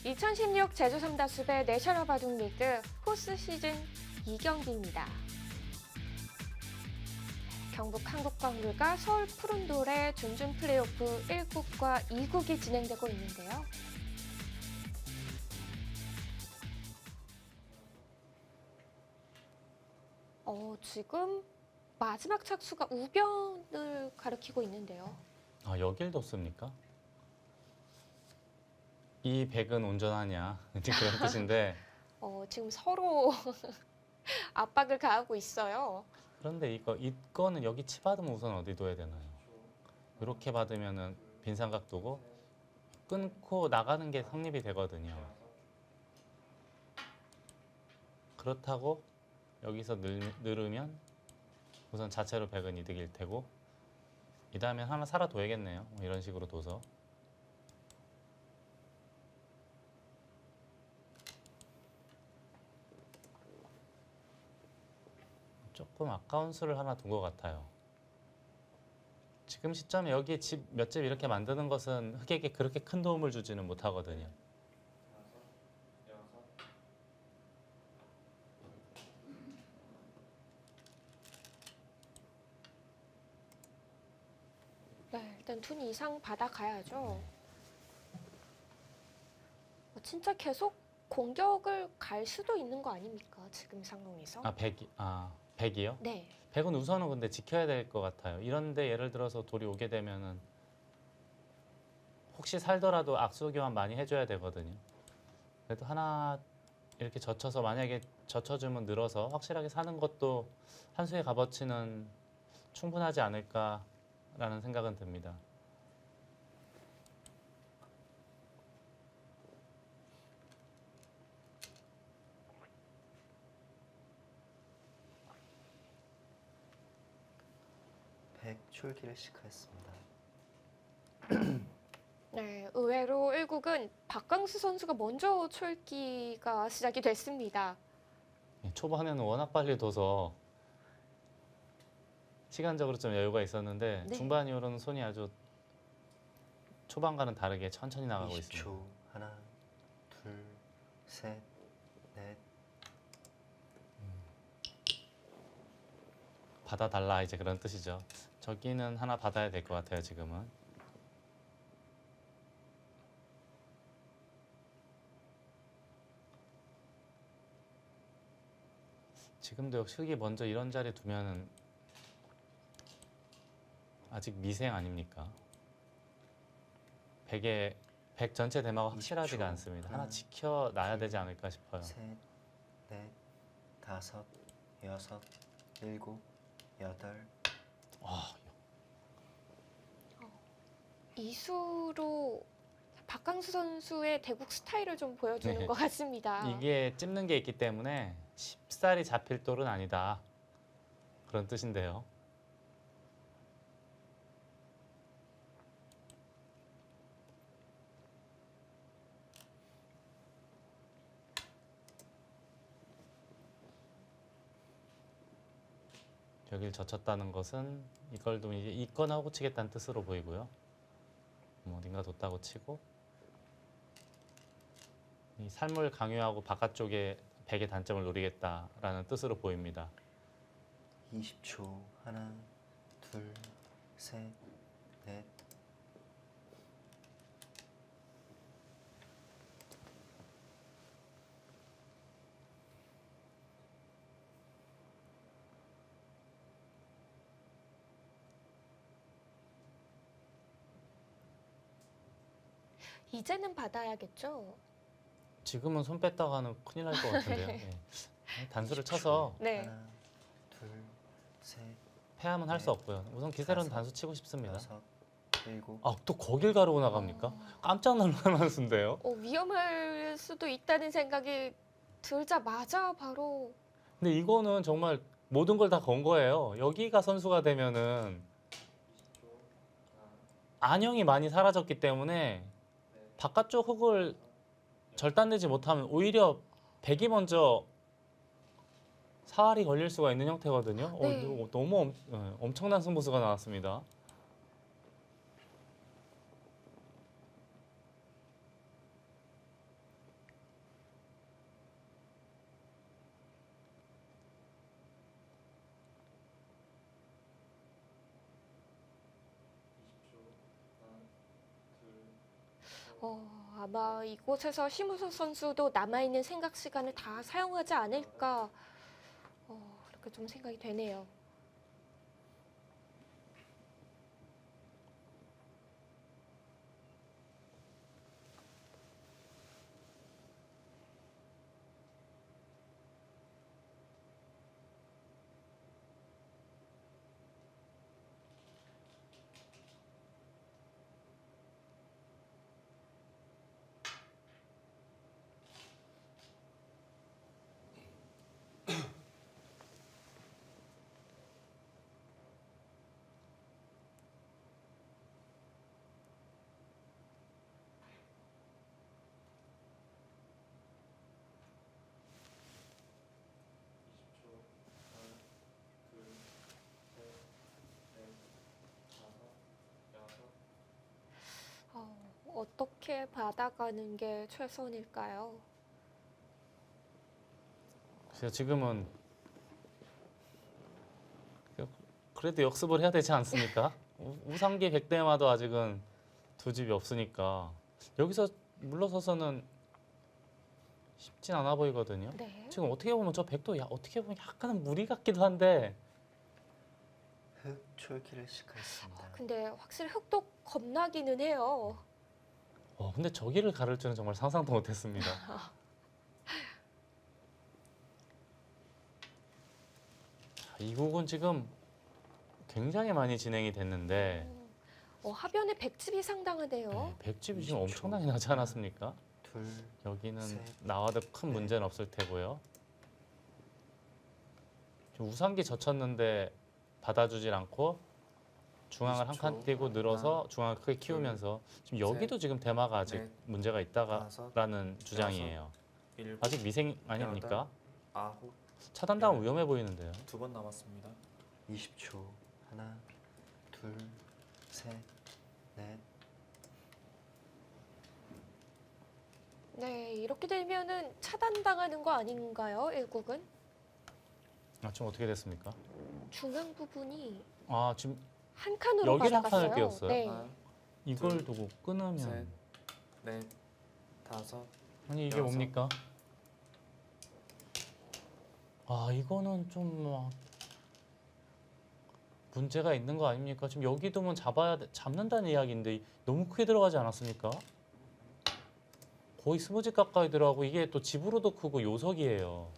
2016 제주 삼다수배 내셔널 바둑리그 포스 시즌 2경기입니다. 경북 한국광물과 서울 푸른돌의 준준 플레이오프 1국과 2국이 진행되고 있는데요. 지금 마지막 착수가 우변을 가리키고 있는데요. 아, 여길 뒀습니까? 이 백은 온전하냐 이제 그런 뜻인데 지금 서로 압박을 가하고 있어요. 그런데 이거는 여기 치 받으면 우선 어디 둬야 되나요? 이렇게 받으면은 빈삼각 두고 끊고 나가는 게 성립이 되거든요. 그렇다고 여기서 늘으면 우선 자체로 백은 이득일 테고 이 다음에 하나 살아둬야겠네요. 이런 식으로 둬서 조금 아까운 수를 하나 둔 것 같아요. 지금 시점에 여기 집 몇 집 이렇게 만드는 것은 흑에게 그렇게 큰 도움을 주지는 못하거든요. 네, 일단 둔 이상 받아가야죠. 진짜 계속 공격을 갈 수도 있는 거 아닙니까? 지금 상황에서. 백이요? 네. 백은 우선은 근데 지켜야 될 것 같아요. 이런데 예를 들어서 돌이 오게 되면은 혹시 살더라도 악수 교환 많이 해줘야 되거든요. 그래도 하나 이렇게 젖혀서 만약에 젖혀주면 늘어서 확실하게 사는 것도 한 수의 값어치는 충분하지 않을까라는 생각은 듭니다. 백 출기를 시작했습니다. 네, 의외로 1국은 박광수 선수가 먼저 출기가 시작이 됐습니다. 초반에는 워낙 빨리 둬서 시간적으로 좀 여유가 있었는데 네. 중반 이후로는 손이 아주 초반과는 다르게 천천히 나가고 20초. 있습니다. 하나, 둘, 셋, 넷. 받아달라 이제 그런 뜻이죠. 저기는 하나 받아야 될 것 같아요. 지금은. 지금도 역시 흑이 먼저 이런 자리에 두면은 아직 미생 아닙니까? 백 전체 대마가 확실하지가 20초. 않습니다. 하나 하나, 지켜놔야 둘, 되지 않을까 싶어요. 셋, 넷, 다섯, 여섯, 일곱, 여덟. 와, 이수로 박광수 선수의 대국 스타일을 좀 보여주는 네. 것 같습니다. 이게 찝는 게 있기 때문에 쉽사리 잡힐 돌은 아니다. 그런 뜻인데요. 여길 젖혔다는 것은 이걸 좀 이제 이권하고 치겠다는 뜻으로 보이고요. 뭐 어딘가 뒀다고 치고 이 삶을 강요하고 바깥쪽에 백의 단점을 노리겠다라는 뜻으로 보입니다. 20초. 하나, 둘, 셋, 넷. 이제는 받아야겠죠? 지금은 손 뺐다가는 큰일 날 것 같은데요. 예. 단수를 쳐서 네. 하나, 둘, 셋, 패하면 할 수 없고요. 우선 기세로는 다섯, 단수 치고 싶습니다. 여섯, 일곱. 아, 또 거길 가르고 나갑니까? 깜짝 놀랄 수인데요. 위험할 수도 있다는 생각이 들자마자 바로 근데 이거는 정말 모든 걸 다 건 거예요. 여기가 선수가 되면은 안형이 많이 사라졌기 때문에 바깥쪽 흙을 절단내지 못하면 오히려 백이 먼저 사활이 걸릴 수가 있는 형태거든요. 네. 이거 너무 엄청난 승부수가 나왔습니다. 아마 이곳에서 심우석 선수도 남아있는 생각 시간을 다 사용하지 않을까 그렇게 좀 생각이 되네요. 어떻게 받아가는 게 최선일까요? 그래서 지금은 그래도 역습을 해야 되지 않습니까? 우상기 백대마도 아직은 두 집이 없으니까 여기서 물러서서는 쉽진 않아 보이거든요. 네. 지금 어떻게 보면 저 백도 어떻게 보면 약간은 무리 같기도 한데 흙 촐기를 시작했습니다. 근데 확실히 흙도 겁나기는 해요. 근데 저기를 가를 줄은 정말 상상도 못했습니다. 이 곡은 지금 굉장히 많이 진행이 됐는데 하변에 100집이 상당하대요. 네, 100집이 지금 20초. 엄청나게 나지 않았습니까? 둘, 여기는 셋, 나와도 큰 넷. 문제는 없을 테고요. 지금 우상기 젖혔는데 받아주질 않고 중앙을 한 칸 20초. 띄고 늘어서 하나, 중앙을 크게 키우면서 지금 여기도 지금 대마가 아직 넷, 문제가 다섯, 있다라는 주장이에요. 일곱, 아직 미생 아닙니까? 아홉, 차단당은 위험해 보이는데요. 2번 남았습니다. 20초. 하나, 둘, 셋, 넷. 네, 이렇게 되면은 차단당하는 거 아닌가요, 1국은? 지금 어떻게 됐습니까? 중앙 부분이 지금 한 칸으로 여기를 한 받아갔어요. 칸을 띄웠어요? 네. 하나, 이걸 둘, 두고 끊으면 셋, 넷, 다섯, 아니 이게 여섯. 뭡니까? 이거는 좀 문제가 있는 거 아닙니까? 지금 여기 두면 잡는다는 이야기인데 너무 크게 들어가지 않았습니까? 거의 20집 가까이 들어가고 이게 또 집으로도 크고 요석이에요.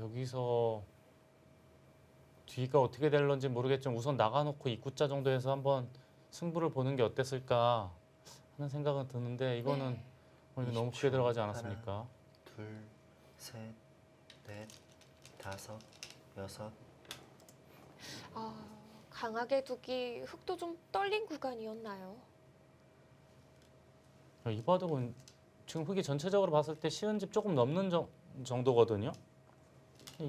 여기서 뒤가 어떻게 될런지 모르겠지만 우선 나가놓고 입구자 정도에서 한번 승부를 보는 게 어땠을까 하는 생각은 드는데 이거는 네. 이거 너무 20초. 크게 들어가지 않았습니까? 둘, 셋, 넷, 다섯, 여섯. 강하게 두기 흙도 좀 떨린 구간이었나요? 이 바둑은 지금 흙이 전체적으로 봤을 때 쉬운 집 조금 넘는 정도거든요.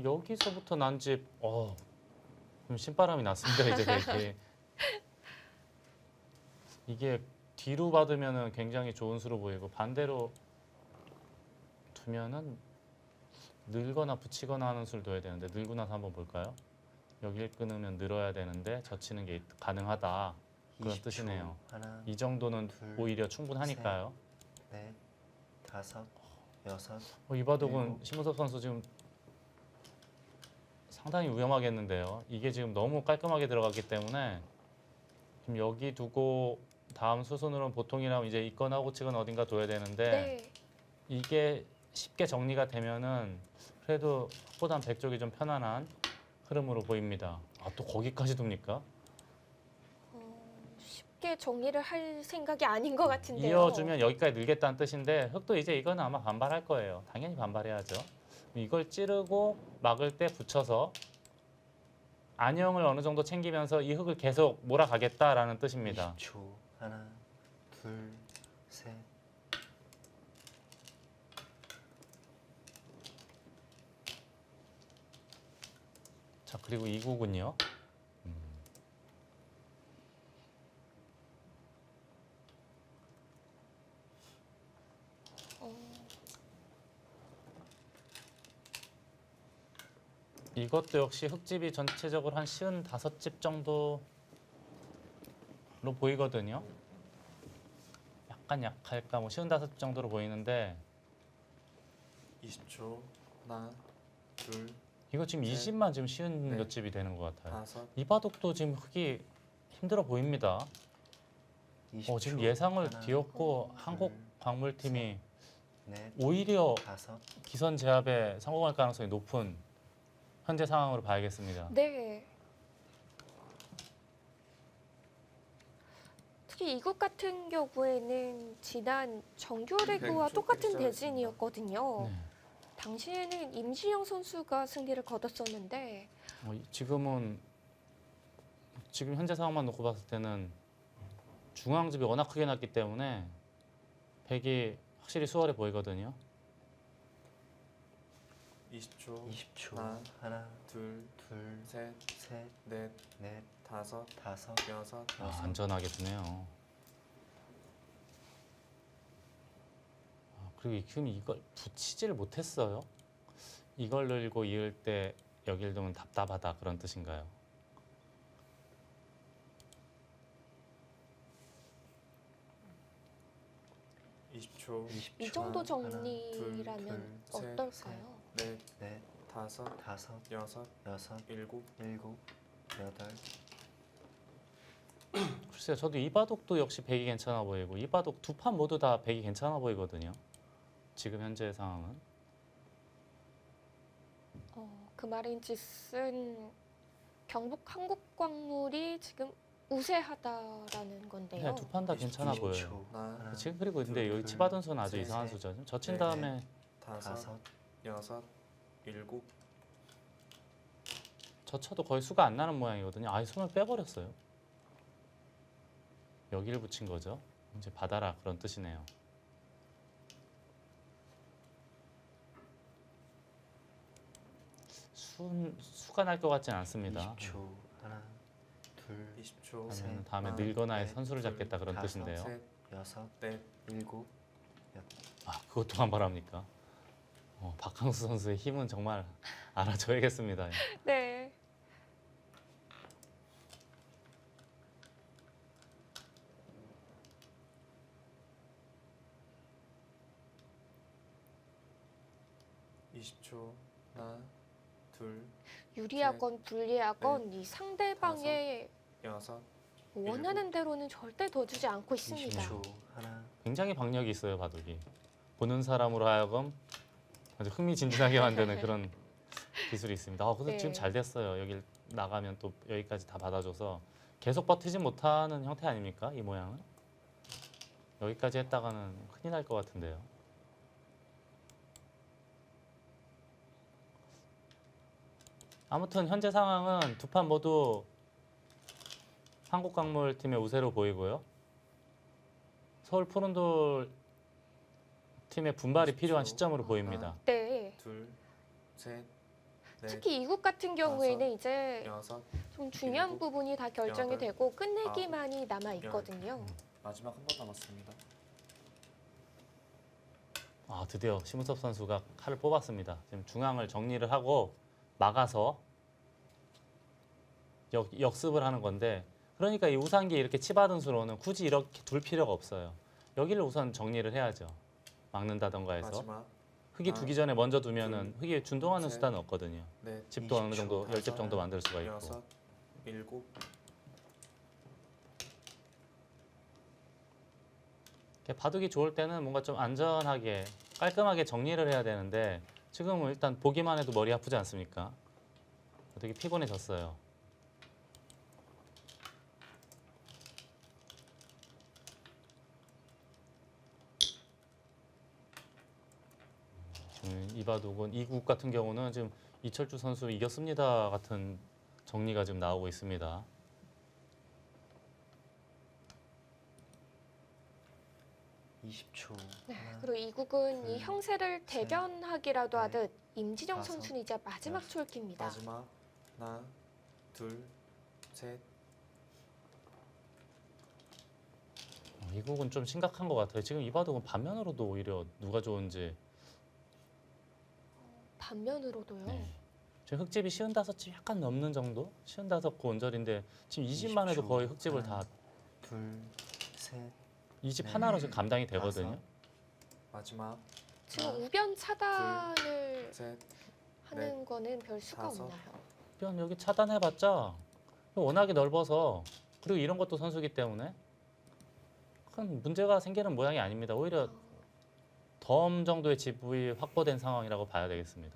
여기서부터 난 집, 좀 신바람이 났습니다. 이제 이게 뒤로 받으면은 굉장히 좋은 수로 보이고 반대로 두면은 늘거나 붙이거나 하는 수를 둬야 되는데 늘고 나서 한번 볼까요? 여기를 끊으면 늘어야 되는데 젖히는 게 가능하다 그런 20초. 뜻이네요. 하나, 이 정도는 둘, 오히려 충분하니까요. 넷, 다섯, 여섯. 이 바둑은 일곱. 심우석 선수 지금 상당히 위험하겠는데요. 이게 지금 너무 깔끔하게 들어갔기 때문에 지금 여기 두고 다음 수순으로는 보통이라면 이제 있거나 치거나 어딘가 둬야 되는데 네. 이게 쉽게 정리가 되면은 그래도 흑보단 백쪽이 좀 편안한 흐름으로 보입니다. 또 거기까지 둡니까? 쉽게 정리를 할 생각이 아닌 것 같은데요. 이어주면 여기까지 늘겠다는 뜻인데 흑도 이제 이거는 아마 반발할 거예요. 당연히 반발해야죠. 이걸 찌르고 막을 때 붙여서 안형을 어느 정도 챙기면서 이 흑을 계속 몰아가겠다라는 뜻입니다. 20초. 하나, 둘, 셋. 자, 그리고 이 곡은요. 이것도 역시 흙집이 전체적으로 한 55집 정도 보이거든요. 약간 약할까 뭐 쉬운 다섯 정도로 보이는데 20초. 하나, 둘, 이거 지금 셋, 20만 지금 쉬운 넷, 몇 집이 되는 것 같아요. 다섯, 이 바둑도 지금 흙이 힘들어 보입니다. 20초. 지금 예상을 하나, 뒤엎고 둘, 한국 광물팀이 넷, 오히려 다섯, 기선 제압에 성공할 가능성이 높은 현재 상황으로 봐야겠습니다. 네. 특히 이국 같은 경우에는 지난 정규리그와 네, 똑같은 좀 대진이었거든요. 네. 당시에는 임진영 선수가 승리를 거뒀었는데 지금 현재 상황만 놓고 봤을 때는 중앙집이 워낙 크게 났기 때문에 백이 확실히 수월해 보이거든요. 20초. 20초. 하나, 둘, 둘, 셋, 셋, 넷, 넷, 다섯, 다섯, 여섯, 안전하게 두네요. 그리고 지금 이걸 붙이지를 못했어요. 이걸 늘고 이을 때 여길 두면 답답하다 그런 뜻인가요? 이 20초. 20초. 이 정도 하나, 정리라면 둘, 셋, 어떨까요? 넷, 넷, 다섯, 다섯, 여섯, 여섯, 일곱. 일곱, 여덟. 글쎄요, 저도 이 바둑도 역시 백이 괜찮아 보이고 이 바둑 두 판 모두 다 백이 괜찮아 보이거든요. 지금 현재 상황은. 그 말인즉슨 경북 한국광물이 지금 우세하다라는 건데요. 네, 두 판 다 괜찮아 20초. 보여요. 하나, 지금 그리고 근데 둘, 여기 둘, 치받은 수는 아주 셋, 이상한 셋, 수죠. 젖힌 넷, 다음에 다섯, 다섯, 여섯, 일곱. 젖혀도 거의 수가 안 나는 모양이거든요. 아예 손을 빼버렸어요. 여기를 붙인 거죠. 이제 받아라 그런 뜻이네요. 수가 날 것 같진 않습니다. 20초. 하나, 둘, 20초. 셋, 하면 다음에 넷, 늙거나의 넷, 선수를 둘, 잡겠다 그런 다섯, 뜻인데요. 셋, 여섯, 넷, 일곱. 그것도 한 번 합니까? 박항수 선수의 힘은 정말 알아줘야겠습니다. 네. 이십 초. 하나, 둘, 유리하건 불리하건 이 상대방의 여섯, 원하는 대로는 절대 둬주지 않고 있습니다. 20초. 하나, 굉장히 박력이 있어요, 바둑이. 보는 사람으로 하여금 아주 흥미진진하게 만드는 그런 기술이 있습니다. 근데 네. 지금 잘 됐어요. 여기 나가면 또 여기까지 다 받아줘서 계속 버티지 못하는 형태 아닙니까? 이 모양은. 여기까지 했다가는 큰일 날 것 같은데요. 아무튼 현재 상황은 두 판 모두 한국광물팀의 우세로 보이고요. 서울 푸른돌 팀의 분발이 20초. 필요한 시점으로 보입니다. 네. 둘, 셋, 넷, 특히 이국 같은 경우에는 이제 여섯. 좀 중요한 일곱, 부분이 다 결정이 여덟, 되고 끝내기만이 남아 있거든요. 마지막 한 번 남았습니다. 드디어 심우섭 선수가 칼을 뽑았습니다. 지금 중앙을 정리를 하고 막아서 역습을 하는 건데, 그러니까 이 우상기 이렇게 치받은 수로는 굳이 이렇게 둘 필요가 없어요. 여기를 우선 정리를 해야죠. 막는다던가 해서. 마지막 흙이 하나, 두기 전에 먼저 두면은 흙이 준동하는 셋, 수단은 없거든요. 넷, 집도 어느 정도 20초, 10집 정도 만들 수가 있고. 여섯, 일곱. 이렇게 바둑이 좋을 때는 뭔가 좀 안전하게 깔끔하게 정리를 해야 되는데 지금은 일단 보기만 해도 머리 아프지 않습니까? 되게 피곤해졌어요. 지금 이 바둑은 이국 같은 경우는 지금 이철주 선수 이겼습니다 같은 정리가 지금 나오고 있습니다. 네. 그리고 이국은 이 형세를 대변하기라도 넷, 하듯 임진영 다섯, 선수는 이제 마지막 여섯, 출기입니다. 마지막 하나, 둘, 셋. 이 곡은 좀 심각한 것 같아요. 지금 이 바둑은 반면으로도 오히려 누가 좋은지. 반면으로도요. 네. 지금 흙집이 쉬운 다섯 집 약간 넘는 정도? 쉬운 다섯 고 온절인데 지금 이 집만 해도 20초. 거의 흙집을 하나, 다 둘, 셋, 이 집 네. 하나로 지금 감당이 되거든요. 마지막 지금 하나, 우변 차단을 셋, 하는 거는 별 수가 다섯. 없나요? 우변 여기 차단해봤자 워낙에 넓어서, 그리고 이런 것도 선수기 때문에 큰 문제가 생기는 모양이 아닙니다. 오히려 덤 정도의 지분이 확보된 상황이라고 봐야 되겠습니다.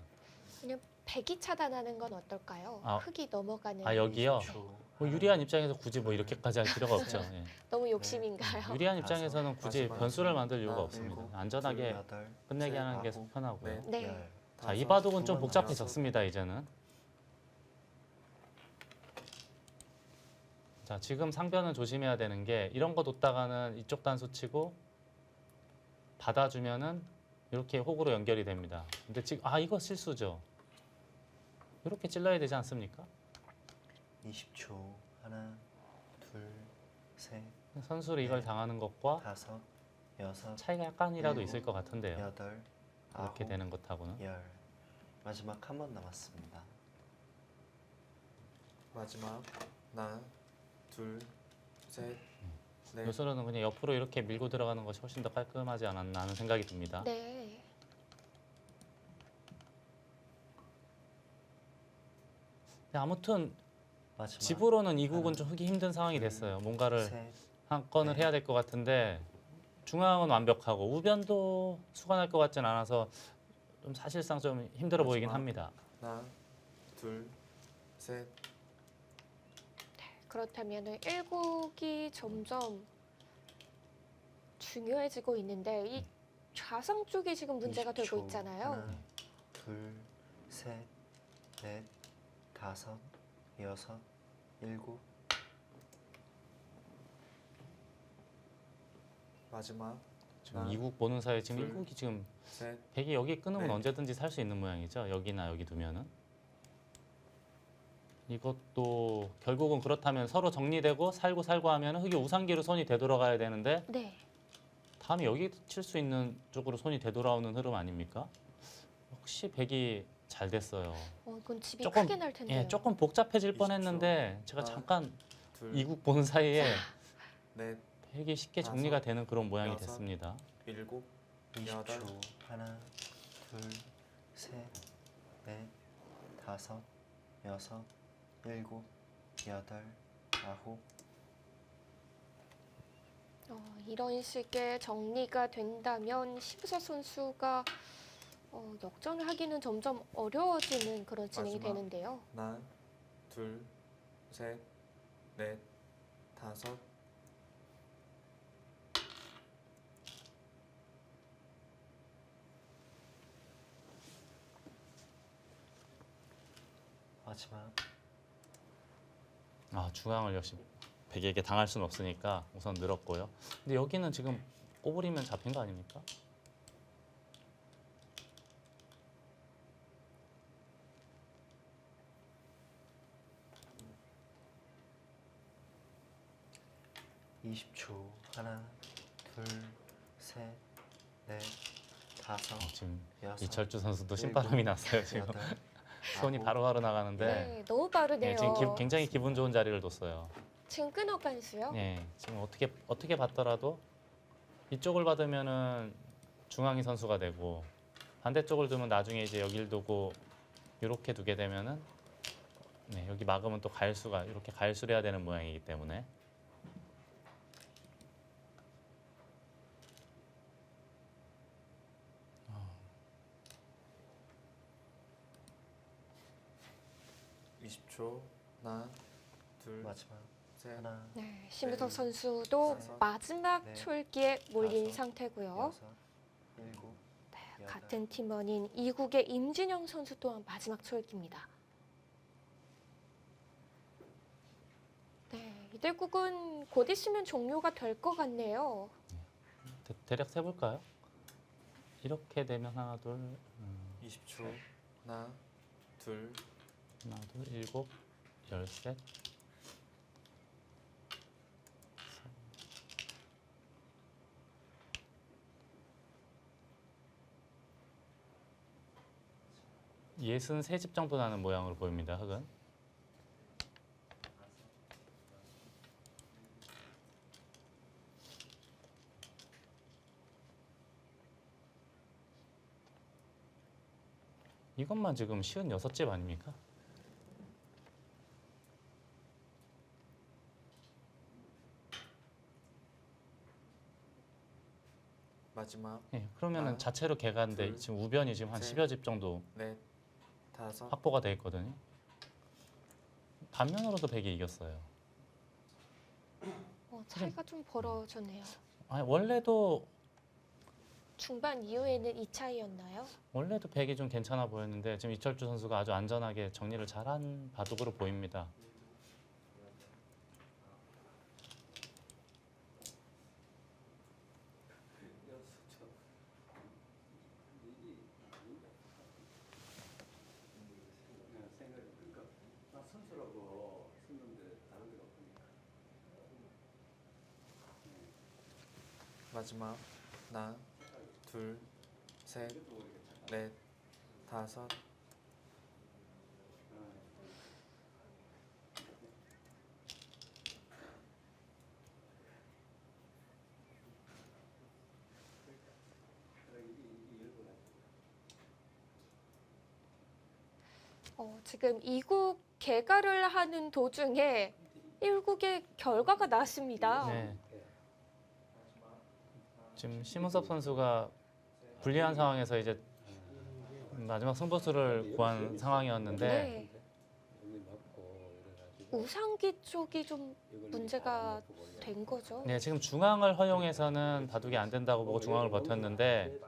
그냥 배기 차단하는 건 어떨까요? 아, 흙이 넘어가는. 아, 여기요? 20초. 뭐 유리한 입장에서 굳이 뭐 이렇게까지 할 필요가 없죠. 예. 너무 욕심인가요? 유리한 입장에서는 굳이 마지막. 변수를 만들 이유가 하나, 없습니다. 일곱, 안전하게 여덟, 끝내게 셋, 하는 게 아홉, 속 편하고요. 넷, 네. 열. 자, 이 다섯, 바둑은 좀 두 번 복잡해졌습니다. 이제는. 자, 지금 상변은 조심해야 되는 게, 이런 거 뒀다가는 이쪽 단수 치고 받아주면은 이렇게 호구로 연결이 됩니다. 근데 지금 이거 실수죠. 이렇게 찔러야 되지 않습니까? 20초. 하나, 둘, 셋, 선수를 이걸 네. 당하는 것과 다섯, 여섯, 차이가 약간이라도 일곱, 있을 것 같은데요. 여덟, 이렇게 아홉, 되는 것하고는. 열. 마지막 한 번 남았습니다. 마지막 하나, 둘, 셋, 넷, 요소로는 그냥 옆으로 이렇게 밀고 들어가는 것이 훨씬 더 깔끔하지 않았나 하는 생각이 듭니다. 네. 근데 아무튼 마지막 집으로는 이국은 하나, 좀 하기 힘든 상황이 둘, 됐어요. 뭔가를 셋, 한 건을 넷. 해야 될 것 같은데 중앙은 완벽하고 우변도 수관할 것 같진 않아서 좀 사실상 좀 힘들어 보이긴 마지막. 합니다. 하나, 둘, 셋, 그렇다면 일국이 점점 중요해지고 있는데 이 좌상 쪽이 지금 문제가 되고 20초. 있잖아요. 하나, 둘, 셋, 넷, 다섯, 여섯, 일곱. 마지막 지금 하나, 이국 보는 사이에 지금 둘, 일국이 지금 셋, 백이 여기 끊으면 넷. 언제든지 살 수 있는 모양이죠. 여기나 여기 두면은. 이것도 결국은 그렇다면 서로 정리되고 살고 하면 흑이 우상기로 손이 되돌아가야 되는데 네. 다음에 여기 칠 수 있는 쪽으로 손이 되돌아오는 흐름 아닙니까? 혹시 백이 잘 됐어요. 이건 집이 조금, 크게 날 텐데요. 예, 조금 복잡해질 20초. 뻔했는데 제가 하나, 잠깐 둘, 이국 보는 사이에 넷, 백이 쉽게 다섯, 정리가 되는 그런 모양이 여섯, 됐습니다. 일곱, 20초. 여덟. 하나, 둘, 셋, 넷, 다섯, 여섯, 일곱, 여덟, 아홉. 이런 식의 정리가 된다면 심서 선수가 역전을 하기는 점점 어려워지는 그런 진행이 마지막. 되는데요. 하나, 둘, 셋, 넷, 다섯, 마지막. 중앙을 역시 백에게 당할 수는 없으니까 우선 늘었고요. 근데 여기는 지금 꼬부리면 잡힌 거 아닙니까? 이십 초. 하나, 둘, 셋, 넷, 다섯, 지금 여섯, 이철주 선수도 일곱, 신바람이 났어요. 지금 여덟, 손이 아홉, 바로바로 나가는데 네, 너무 빠르네요. 지금 굉장히 기분 좋은 자리를 뒀어요. 지금 끊어간수요? 지금 어떻게 봤더라도 이쪽을 받으면은 중앙이 선수가 되고 반대쪽을 두면 나중에 이제 여길 두고 이렇게 두게 되면은 여기 막으면 또 가일수가 이렇게 가일수를 해야 되는 모양이기 때문에 20초. 하나, 둘, 마지막. 셋, 하나, 네, 심우석 네. 선수도 다섯, 마지막 네. 촐기에 몰린 다섯, 상태고요. 여섯, 일곱, 여덟. 같은 팀원인 이국의 임진영 선수 또한 마지막 촐기입니다. 네, 이대국은 곧 있으면 종료가 될 것 같네요. 대략 세볼까요? 이렇게 되면 하나 둘 20초. 하나, 둘, 하나 둘 일곱 열셋 예순 세 집 정도 나는 모양으로 보입니다. 흑은 이것만 지금 쉬운 6집 아닙니까? 마지막 예, 그러면은 하나, 자체로 개가인데 둘, 지금 우변이 지금 한 셋. 10여 집 정도 넷 다섯 확보가 돼 있거든요. 반면으로도 백이 이겼어요. 차이가 좀 벌어졌네요. 아니, 원래도 중반 이후에는 이 차이였나요? 백이 좀 괜찮아 보였는데 지금 이철주 선수가 아주 안전하게 정리를 잘한 바둑으로 보입니다. 마지막 하나 둘 셋 넷 다섯 지금 이국 개가를 하는 도중에 1국의 결과가 나왔습니다. 네. 지금 심우섭 선수가 불리한 상황에서 이제 마지막 승부수를 구한 상황이었는데 네. 우상기 쪽이 좀 문제가 된 거죠. 네, 지금 중앙을 허용해서는 바둑이 안 된다고 보고 중앙을 버텼는데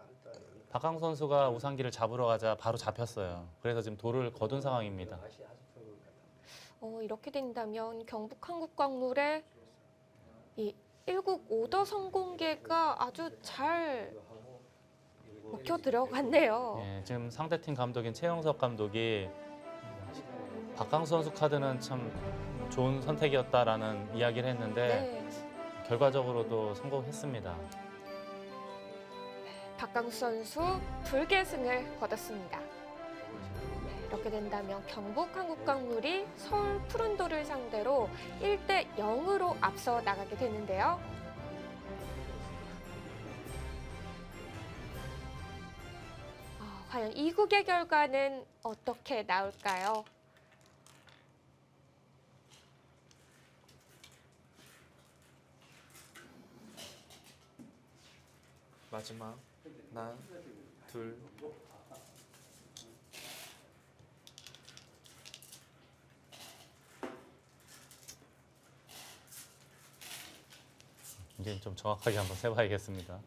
박강 선수가 우상기를 잡으러 가자 바로 잡혔어요. 그래서 지금 돌을 거둔 상황입니다. 이렇게 된다면 경북 한국광물의 이 1국 오더 성공계가 아주 잘 먹혀 들어갔네요. 예, 지금 상대팀 감독인 최영석 감독이 박강수 선수 카드는 참 좋은 선택이었다라는 이야기를 했는데 네. 결과적으로도 성공했습니다. 박강수 선수 불계승을 거뒀습니다. 네, 이렇게 된다면 경북 한국광물이 서울 푸른도를 상대로 1대 0으로 앞서 나가게 되는데요. 과연 이 국의 결과는 어떻게 나올까요? 마지막 하나 둘 이제 좀 정확하게 한번 세봐야겠습니다.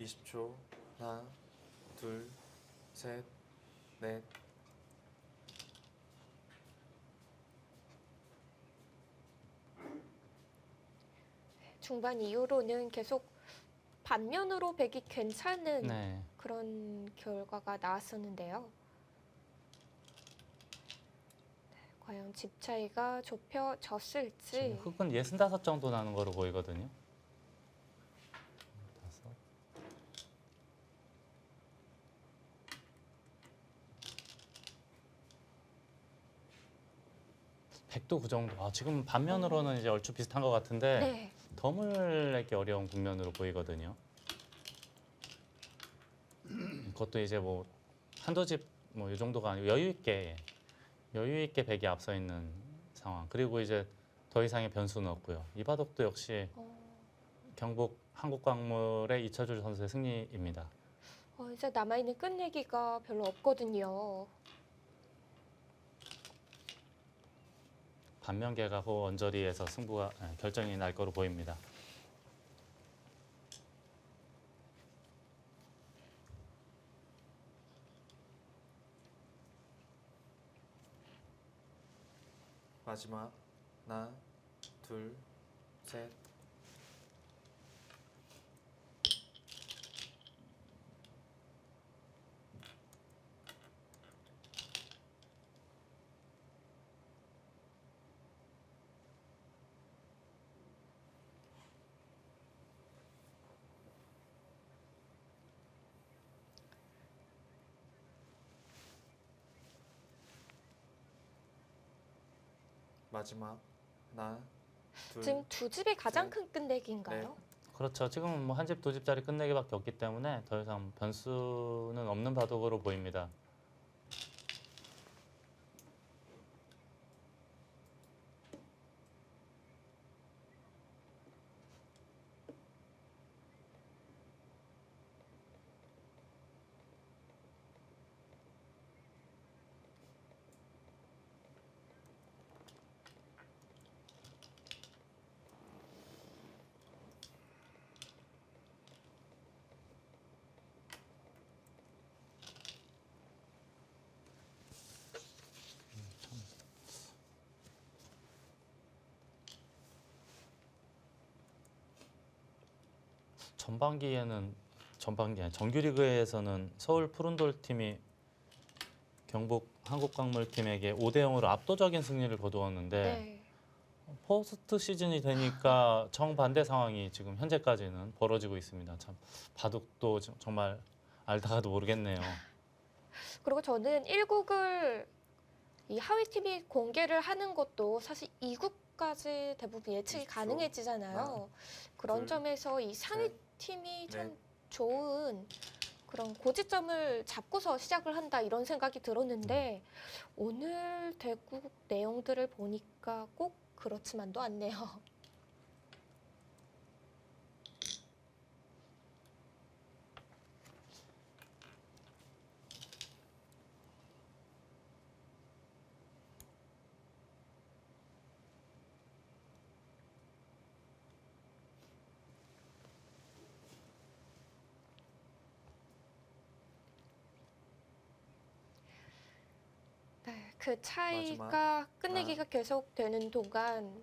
(20초) 하나 둘 셋 넷 중반 이후로는 계속 반면으로 백이 괜찮은 네, 그런 결과가 나왔었는데요. 네, 과연 집 차이가 좁혀졌을지. 지금 흑은 65 정도 나는 거로 보이거든요. 다섯. 백도 그 정도. 지금 반면으로는 이제 얼추 비슷한 것 같은데 네. 덤을 내기 어려운 국면으로 보이거든요. 그것도 이제 뭐 한두 집 뭐 이 정도가 아니고 여유 있게 백이 앞서 있는 상황. 그리고 이제 더 이상의 변수는 없고요. 이 바둑도 역시 어, 경북 한국광물의 이철주 선수의 승리입니다. 이제 남아있는 끝내기가 별로 없거든요. 반면 개가 후 언저리에서 승부가 결정이 날 거로 보입니다. 마지막 하나 둘 셋 마지막 하나 둘, 지금 두 집이 가장 셋, 큰 끝내기인가요? 그렇죠. 지금은 뭐 한 집, 두 집짜리 끝내기밖에 없기 때문에 더 이상 변수는 없는 바둑으로 보입니다. 전반기 아니 정규리그에서는 서울 푸른돌 팀이 경북 한국광물팀에게 5대 0으로 압도적인 승리를 거두었는데 네. 포스트 시즌이 되니까 정반대 상황이 지금 현재까지는 벌어지고 있습니다. 참 바둑도 정말 알다가도 모르겠네요. 그리고 저는 1국을 이 하위 팀이 공개를 하는 것도 사실 2국까지 대부분 예측이 20초. 가능해지잖아요. 그런 둘, 점에서 이 상위 셋, 팀이 참 넷. 좋은 그런 고지점을 잡고서 시작을 한다 이런 생각이 들었는데 오늘 대국 내용들을 보니까 꼭 그렇지만도 않네요. 네, 그 차이가 마지막 끝내기가 계속되는 동안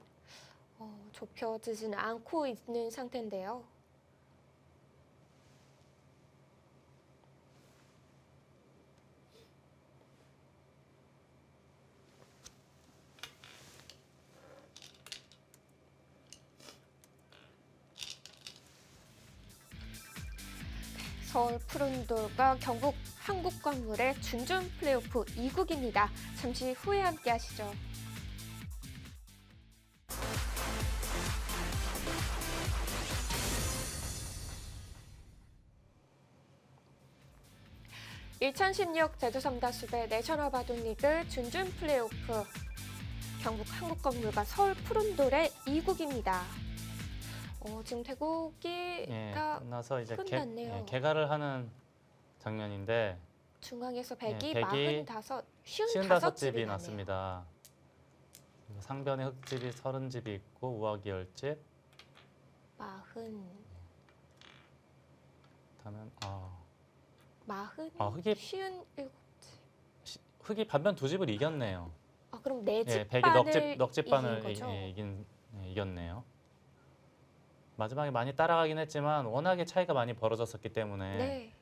좁혀지지는 않고 있는 상태인데요. 서울 푸른돌과 경북 한국광물의 준준 플레이오프 2국입니다. 잠시 후에 함께 하시죠. (2016) 제주 삼다수배 내셔널 바둑리그 준준 플레이오프 경북 한국광물과 서울 푸른돌의 2국입니다. 지금 예, 대국이가 끝나서 이제 끝났네요. 개가를 하는 장면인데 중앙에서 백이 백이 45, 55집이 55집이 났습니다. 그리고 상변에 흙집이 30집이 있고 우아기 10집. 40, 다음은 40, 흙이 57집. 흙이 반면 두 집을 이겼네요. 그럼 네 예, 집 백이 반을 넉집반을 이긴 거죠? 이겼네요. 마지막에 많이 따라가긴 했지만 워낙에 차이가 많이 벌어졌었기 때문에 네.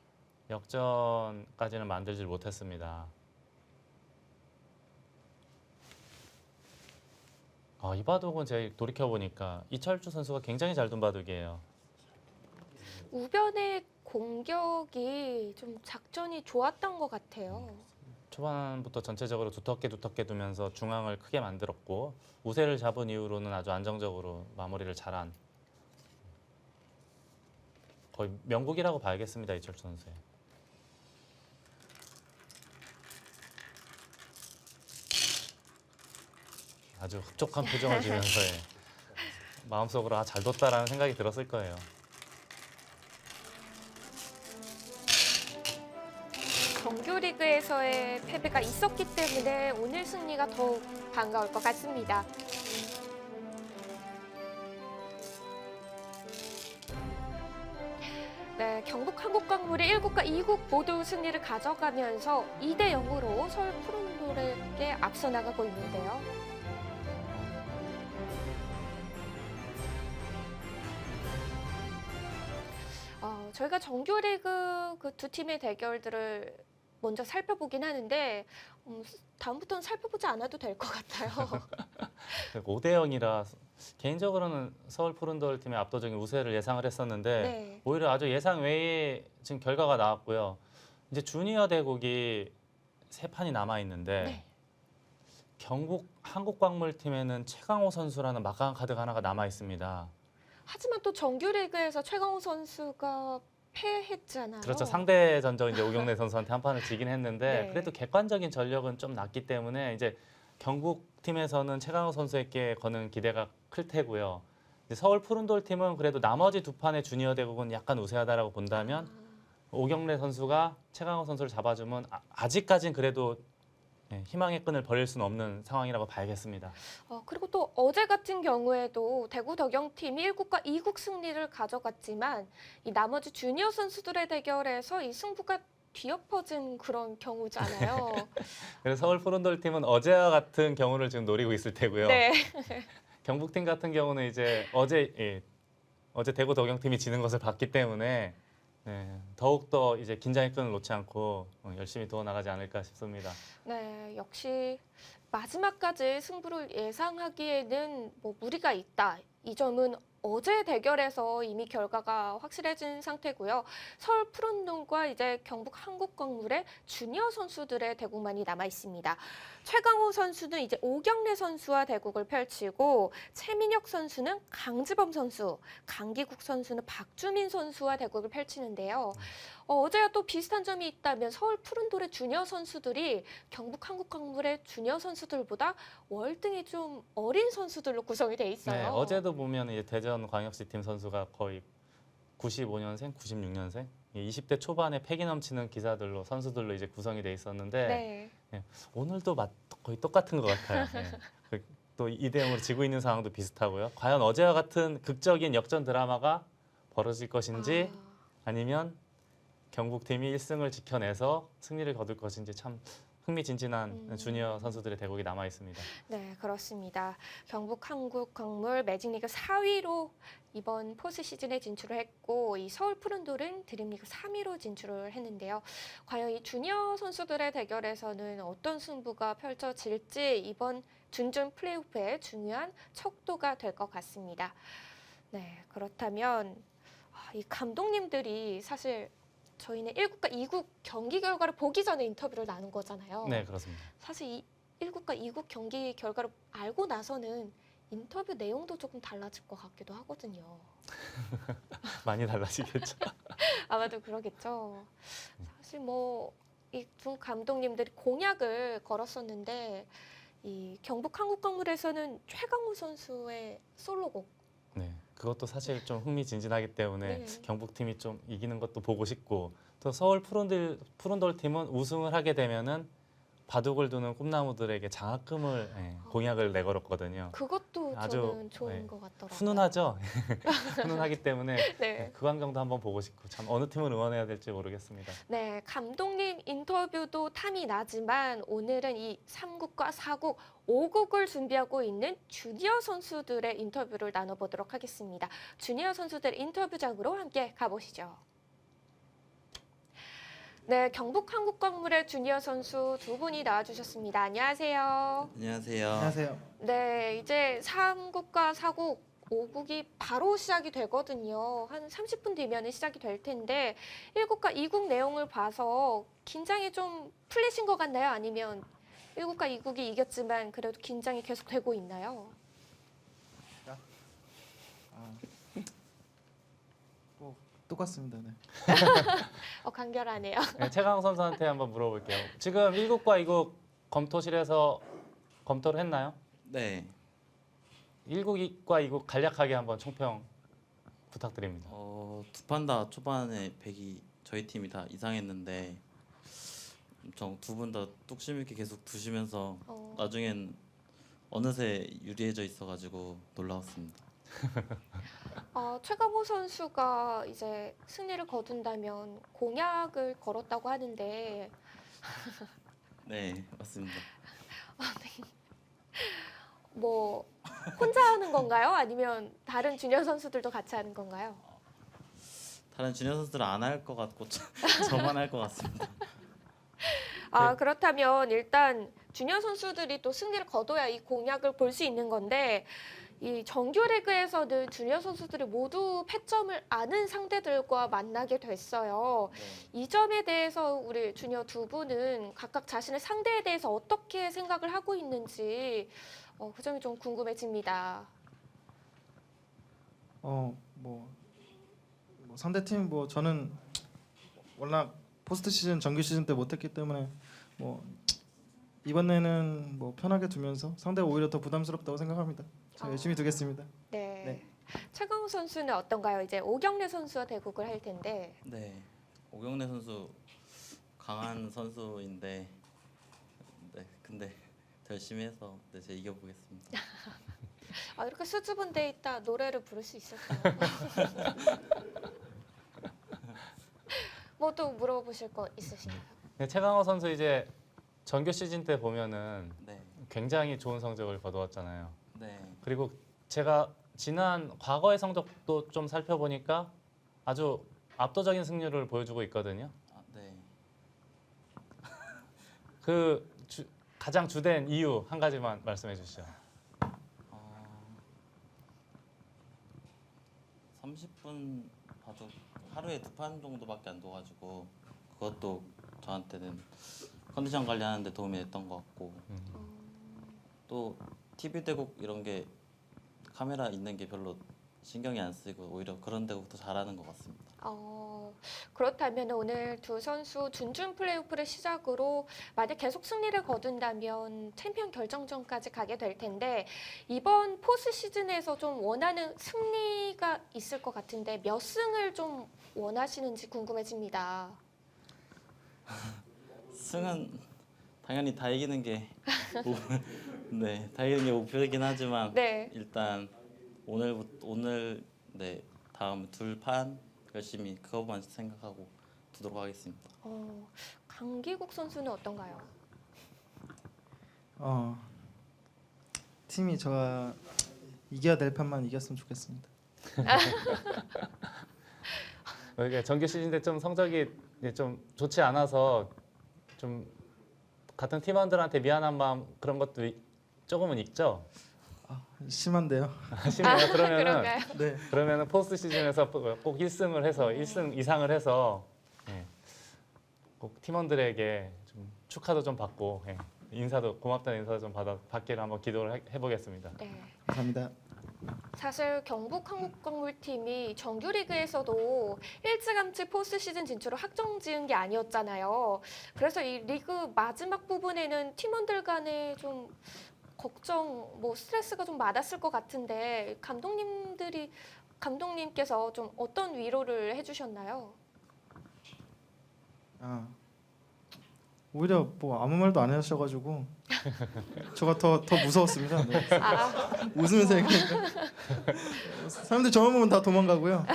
역전까지는 만들질 못했습니다. 이 바둑은 제가 돌이켜보니까 이철주 선수가 굉장히 잘 둔 바둑이에요. 우변의 공격이 좀 작전이 좋았던 것 같아요. 초반부터 전체적으로 두텁게 두면서 중앙을 크게 만들었고 우세를 잡은 이후로는 아주 안정적으로 마무리를 잘한 거의 명국이라고 봐야겠습니다. 이철주 선수의. 아주 흡족한 표정을 지면서 마음속으로 잘 뒀다라는 생각이 들었을 거예요. 정규리그에서의 패배가 있었기 때문에 오늘 승리가 더욱 반가울 것 같습니다. 네, 경북 한국광물이 1국과 2국 모두 승리를 가져가면서 2대 0으로 서울 푸른돌에게 앞서 나가고 있는데요. 저희가 정규리그 그 두 팀의 대결들을 먼저 살펴보긴 하는데 다음부터는 살펴보지 않아도 될 것 같아요. 5대 0이라 개인적으로는 서울 푸른돌 팀의 압도적인 우세를 예상을 했었는데 네. 오히려 아주 예상 외의 지금 결과가 나왔고요. 이제 주니어 대국이 세 판이 남아 있는데 네. 경북 한국광물팀에는 최강호 선수라는 막강한 카드가 하나가 남아 있습니다. 하지만 또 정규리그에서 최강호 선수가 패했잖아요. 그렇죠. 상대 전적 이제 오경래 선수한테 한 판을 지긴 했는데 네. 그래도 객관적인 전력은 좀 낮기 때문에 이제 경북 팀에서는 최강호 선수에게 거는 기대가 클 테고요. 이제 서울 푸른돌 팀은 그래도 나머지 두 판의 주니어 대국은 약간 우세하다라고 본다면 오경래 선수가 최강호 선수를 잡아주면 아직까진 그래도 희망의 끈을 버릴 수는 없는 상황이라고 봐야겠습니다. 그리고 또 어제 같은 경우에도 대구 덕영팀이 1국과 2국 승리를 가져갔지만 이 나머지 주니어 선수들의 대결에서 이 승부가 뒤엎어진 그런 경우잖아요. 그래서 서울 푸른돌 팀은 어제와 같은 경우를 지금 노리고 있을 테고요. 네. 경북팀 같은 경우는 이제 어제 대구 덕영팀이 지는 것을 봤기 때문에 더욱더 이제 긴장의 끈을 놓지 않고 열심히 도어 나가지 않을까 싶습니다. 네, 역시 마지막까지 승부를 예상하기에는 뭐 무리가 있다. 이 점은 어제 대결에서 이미 결과가 확실해진 상태고요. 서울 푸른동과 이제 경북 한국광물의 주니어 선수들의 대국만이 남아 있습니다. 최강호 선수는 이제 오경래 선수와 대국을 펼치고 최민혁 선수는 강지범 선수, 강기국 선수는 박주민 선수와 대국을 펼치는데요. 어제와 또 비슷한 점이 있다면 서울 푸른돌의 주니어 선수들이 경북 한국광물의 주니어 선수들보다 월등히 좀 어린 선수들로 구성이 돼 있어요. 네, 어제도 보면 이제 대전광역시팀 선수가 거의 95년생, 96년생, 20대 초반에 패기 넘치는 기사들로 선수들로 이제 구성이 돼 있었는데 네. 오늘도 거의 똑같은 것 같아요. 또 2대0으로 지고 있는 상황도 비슷하고요. 과연 어제와 같은 극적인 역전 드라마가 벌어질 것인지 아니면 경북팀이 1승을 지켜내서 승리를 거둘 것인지 참 흥미진진한 주니어 선수들의 대국이 남아 있습니다. 네, 그렇습니다. 경북 한국광물 매직리그 4위로 이번 포스 시즌에 진출을 했고 이 서울 푸른돌은 드림리그 3위로 진출을 했는데요. 과연 이 주니어 선수들의 대결에서는 어떤 승부가 펼쳐질지 이번 준준 플레이오프의 중요한 척도가 될 것 같습니다. 네, 그렇다면 이 감독님들이 사실 저희는 1국과 2국 경기 결과를 보기 전에 인터뷰를 나눈 거잖아요. 네, 그렇습니다. 사실 이 1국과 2국 경기 결과를 알고 나서는 인터뷰 내용도 조금 달라질 것 같기도 하거든요. 많이 달라지겠죠. 아마도 그러겠죠. 사실 뭐 이 두 감독님들이 공약을 걸었었는데 이 경북 한국광물에서는 최강호 선수의 솔로곡. 네, 그것도 사실 좀 흥미진진하기 때문에 네. 경북팀이 좀 이기는 것도 보고 싶고 또 서울 푸른돌 팀은 우승을 하게 되면은 바둑을 두는 꿈나무들에게 장학금을 공약을 내걸었거든요. 그것도 아주, 저는 좋은 네, 것 같더라고요. 훈훈하죠. 훈훈하기 때문에 네. 그 광경도 한번 보고 싶고 참 어느 팀을 응원해야 될지 모르겠습니다. 네, 감독님 인터뷰도 탐이 나지만 오늘은 이 3국과 4국, 5국을 준비하고 있는 주니어 선수들의 인터뷰를 나눠보도록 하겠습니다. 주니어 선수들 인터뷰장으로 함께 가보시죠. 네, 경북 한국광물의 주니어 선수 두 분이 나와주셨습니다. 안녕하세요. 안녕하세요. 안녕하세요. 네, 이제 3국과 4국, 5국이 바로 시작이 되거든요. 한 30분 뒤면 시작이 될 텐데 1국과 2국 내용을 봐서 긴장이 좀 풀리신 것 같나요? 아니면 1국과 2국이 이겼지만 그래도 긴장이 계속 되고 있나요? 뭐 똑같습니다. 네. 간결하네요. 네, 최강호 선수한테 한번 물어볼게요. 지금 1국과 2국 검토실에서 검토를 했나요? 네. 1국과 2국 간략하게 한번 총평 부탁드립니다. 두 판 다 초반에 백이 저희 팀이 다 이상했는데 엄청 두 분 다 뚝심 있게 계속 두시면서 나중엔 어느새 유리해져 있어가지고 놀라웠습니다. 최강호 선수가 이제 승리를 거둔다면 공약을 걸었다고 하는데 네, 맞습니다. 뭐 혼자 하는 건가요? 아니면 다른 주니어 선수들도 같이 하는 건가요? 다른 주니어 선수들은 안 할 것 같고 저만 할 것 같습니다. 그렇다면 일단 주니어 선수들이 또 승리를 거둬야 이 공약을 볼 수 있는 건데 이 정규리그에서는 주니어 선수들이 모두 패점을 아는 상대들과 만나게 됐어요. 네. 이 점에 대해서 우리 주니어 두 분은 각각 자신의 상대에 대해서 어떻게 생각을 하고 있는지 그 점이 좀 궁금해집니다. 뭐 상대 팀 뭐 저는 워낙 포스트 시즌 정규 시즌 때 못했기 때문에 뭐 이번에는 뭐 편하게 두면서 상대가 오히려 더 부담스럽다고 생각합니다. 제가 열심히 두겠습니다. 네. 네. 최강우 선수는 어떤가요? 이제 오경래 선수와 대국을 할 텐데. 네, 오경래 선수 강한 선수인데, 네, 근데 더 열심히 해서 네, 제가 이겨보겠습니다. 이렇게 수줍은데 있다 노래를 부를 수 있을까요? 뭐 또 물어보실 거 있으신가요? 근데 최강호 선수 이제 정규 시즌 때 보면은 네, 굉장히 좋은 성적을 거두었잖아요. 네, 그리고 제가 지난 과거의 성적도 좀 살펴보니까 아주 압도적인 승률을 보여주고 있거든요. 아, 네. 가장 주된 이유 한 가지만 말씀해 주시죠. 30분 봐도 하루에 2판 정도밖에 안 둬가지고 그것도 저한테는 컨디션 관리하는데 도움이 됐던 것 같고, 또 TV 대국 이런 게 카메라 있는 게 별로 신경이 안 쓰이고 오히려 그런 대국도 잘하는 것 같습니다. 그렇다면 오늘 두 선수 준준 플레이오프를 시작으로 만약 계속 승리를 거둔다면 챔피언 결정전까지 가게 될 텐데 이번 포스 시즌에서 좀 원하는 승리가 있을 것 같은데 몇 승을 좀 원하시는지 궁금해집니다. 승은 당연히 다 이기는 게 네, 다 이기는 게 목표이긴 하지만 네. 일단 오늘 네, 다음 2판 열심히 그것만 생각하고 두도록 하겠습니다. 강기국 선수는 어떤가요? 팀이 저가 이겨야 될 판만 이겼으면 좋겠습니다. 이게 정규 시즌 때 좀 성적이 이제 좀 좋지 않아서 좀 같은 팀원들한테 미안한 마음 그런 것도 조금은 있죠. 심한데요. 심해요. 그런가요? 네. 그러면은 포스트 시즌에서 꼭 1승을 해서 1승 이상을 해서 꼭 팀원들에게 좀 축하도 좀 받고 인사도 고맙다는 인사도 좀 받기를 한번 기도를 해보겠습니다. 네. 감사합니다. 사실 경북 한국광물팀이 정규리그에서도 일찌감치 포스트 시즌 진출을 확정지은 게 아니었잖아요. 그래서 이 리그 마지막 부분에는 팀원들 간에 좀 걱정, 뭐 스트레스가 좀 많았을 것 같은데 감독님께서 좀 어떤 위로를 해주셨나요? 오히려 뭐 아무 말도 안 하셔가지고 저가 더 무서웠습니다. 네. 웃으면서 얘기하니까 사람들 저만 보면 다 도망가고요.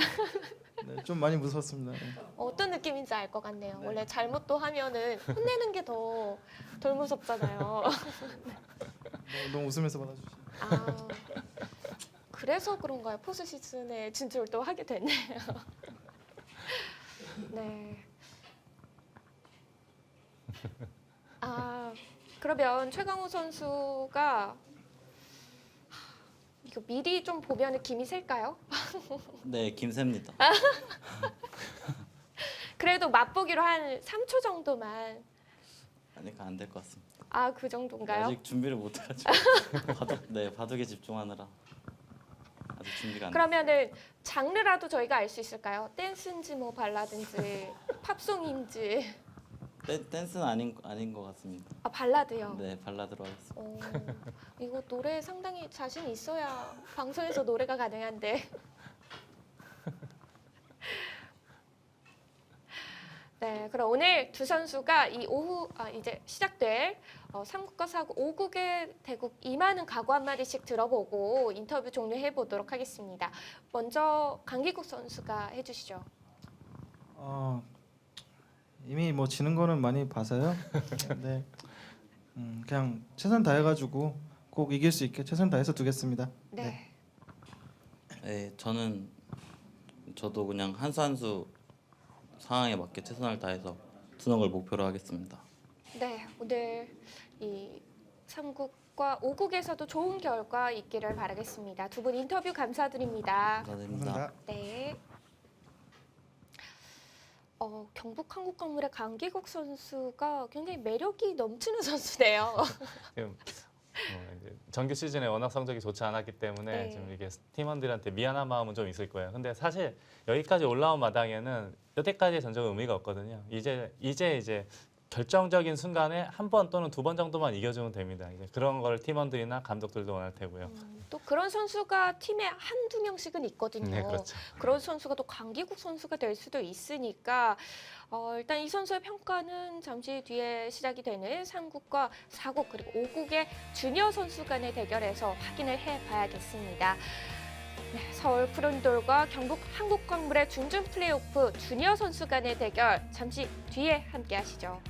네, 좀 많이 무서웠습니다. 네. 어떤 느낌인지 알 것 같네요. 원래 잘못도 하면은 혼내는 게 덜 무섭잖아요. 너무 웃으면서 받아주시죠. 그래서 그런가요? 포스 시즌에 진출도 하게 됐네요. 네. 그러면 최강우 선수가 이거 미리 좀 보면 김이 셀까요? 네, 김새입니다. 그래도 맛보기로 한 3초 정도만. 그러니까 안 될 것 같습니다. 그 정도인가요? 아직 준비를 못 해가지고 바둑에 집중하느라 아직 준비가 안 됐어요. 그러면은 장르라도 저희가 알 수 있을까요? 댄스인지 뭐 발라드인지 팝송인지. 댄스는 아닌 것 같습니다. 발라드요. 네, 발라드로 하겠습니다. 이거 노래 상당히 자신 있어야 방송에서 노래가 가능한데. 네, 그럼 오늘 두 선수가 이 오후 이제 시작될 3국과 4국, 5국의 대국 임하는 각오 한 마디씩 들어보고 인터뷰 종료해 보도록 하겠습니다. 먼저 강기국 선수가 해주시죠. 이미 뭐 지는 거는 많이 봐서요. 네, 그냥 최선 다해가지고 꼭 이길 수 있게 최선 다해서 두겠습니다. 네. 네, 저도 그냥 한 수 한 수 상황에 맞게 최선을 다해서 두는 걸 목표로 하겠습니다. 네, 오늘 이 3국 3국과 5국에서도 좋은 결과 있기를 바라겠습니다. 두 분 인터뷰 감사드립니다. 감사드립니다. 네. 경북한국광물의 강기국 선수가 굉장히 매력이 넘치는 선수네요. 지금 이제 정규 시즌에 워낙 성적이 좋지 않았기 때문에 네. 지금 이게 팀원들한테 미안한 마음은 좀 있을 거예요. 근데 사실 여기까지 올라온 마당에는 여태까지의 전적은 의미가 없거든요. 이제 결정적인 순간에 한 번 또는 두 번 정도만 이겨주면 됩니다. 이제 그런 걸 팀원들이나 감독들도 원할 테고요. 또 그런 선수가 팀에 한두 명씩은 있거든요. 네, 그렇죠. 그런 선수가 또 강기국 선수가 될 수도 있으니까 일단 이 선수의 평가는 잠시 뒤에 시작이 되는 3국과 4국 그리고 5국의 주니어 선수 간의 대결에서 확인을 해봐야겠습니다. 네, 서울 푸른돌과 경북 한국광물의 준준 플레이오프 주니어 선수 간의 대결 잠시 뒤에 함께 하시죠.